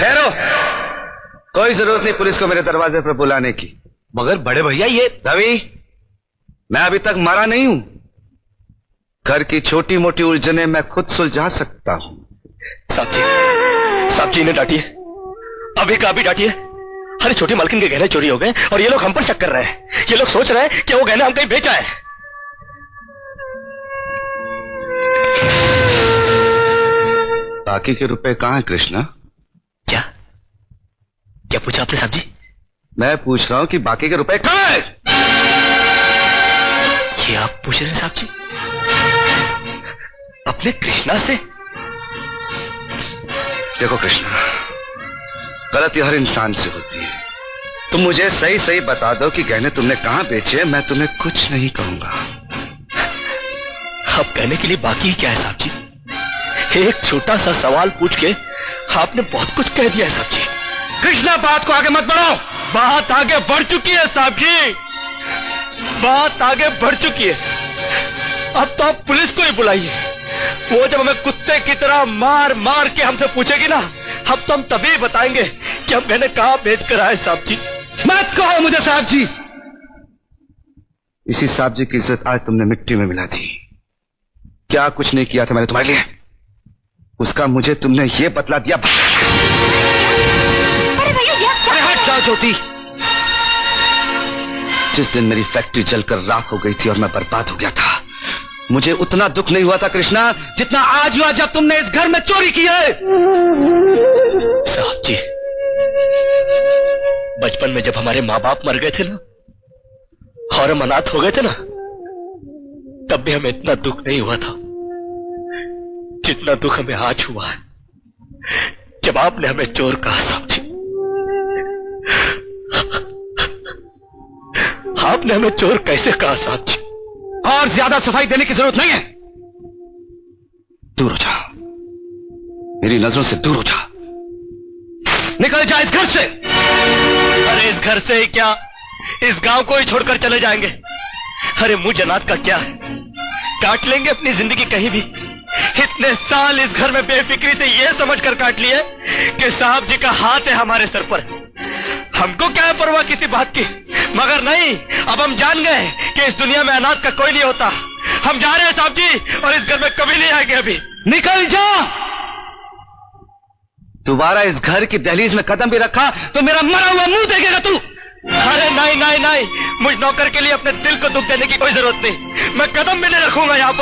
ठहरो, कोई जरूरत नहीं पुलिस को मेरे दरवाजे पर बुलाने की। मगर बड़े भैया ये रवि, मैं अभी तक मरा नहीं हूं। घर की छोटी मोटी उलझने मैं खुद सुलझा सकता हूं। साहब जी इन्हें डांटिए, अभी का अभी डांटिए। अरे छोटी मालकिन के गहने चोरी हो गए और ये लोग हम पर शक कर रहे हैं। ये लोग सोच रहे हैं कि वो गहने हम कहीं बेचा है। बाकी के रुपए कहां है कृष्णा? क्या पूछा आपने साहब जी? मैं पूछ रहा हूं कि बाकी के रुपए कहां है? ये आप पूछ रहे हैं साहब जी अपने कृष्णा से? देखो कृष्णा, गलती हर इंसान से होती है। तुम मुझे सही सही बता दो कि गहने तुमने कहां बेचे, मैं तुम्हें कुछ नहीं कहूंगा। अब कहने के लिए बाकी ही क्या है साहब जी? एक छोटा सा सवाल पूछ के आपने बहुत कुछ कह दिया है साहब जी। कृष्णा, बात को आगे मत बढ़ाओ। बात आगे बढ़ चुकी है साहब जी, बात आगे बढ़ चुकी है। अब तो आप पुलिस को ही बुलाइए। वो जब हमें कुत्ते की तरह मार मार के हमसे पूछेगी ना, अब तो हम तभी बताएंगे कि हम गहने कहां बेच कर आए साहब जी। मत कहो मुझे साहब जी। इसी साहब जी की इज्जत आज तुमने मिट्टी में मिला दी। क्या कुछ नहीं किया था मैंने तुम्हारे लिए, उसका मुझे तुमने ये बतला दिया। अरे हट जाओ ज्योति। जिस दिन मेरी फैक्ट्री जलकर राख हो गई थी और मैं बर्बाद हो गया था, मुझे उतना दुख नहीं हुआ था कृष्णा जितना आज हुआ जब तुमने इस घर में चोरी की है। साहब जी, बचपन में जब हमारे माँ बाप मर गए थे ना और हम अनाथ हो गए थे ना, तब भी हमें इतना दुख नहीं हुआ था जितना दुख हमें आज हुआ है जब आपने हमें चोर कहा साहब जी। आपने हमें चोर कैसे कहा साहब जी? और ज्यादा सफाई देने की जरूरत नहीं है। दूर हो जा, मेरी नजरों से दूर हो जा। निकल जा इस घर से। अरे इस घर से ही क्या, इस गांव को ही छोड़कर चले जाएंगे। अरे मुंह जनात का क्या है, काट लेंगे अपनी जिंदगी कहीं भी। इतने साल इस घर में बेफिक्री से ये समझकर काट लिए कि साहब जी का हाथ है हमारे सर पर। हमको क्या है परवाह किसी बात की, मगर नहीं, अब हम जान गए कि इस दुनिया में अनाथ का कोई नहीं होता। हम जा रहे हैं साहब जी और इस घर में कभी नहीं आएंगे। अभी निकल जा। दोबारा इस घर की दहलीज में कदम भी रखा तो मेरा मरा हुआ मुंह देखेगा तू। अरे नहीं नहीं नहीं, मुझ नौकर के लिए अपने दिल को दुख देने की कोई जरूरत नहीं। मैं कदम भी नहीं रखूंगा यहाँ पर।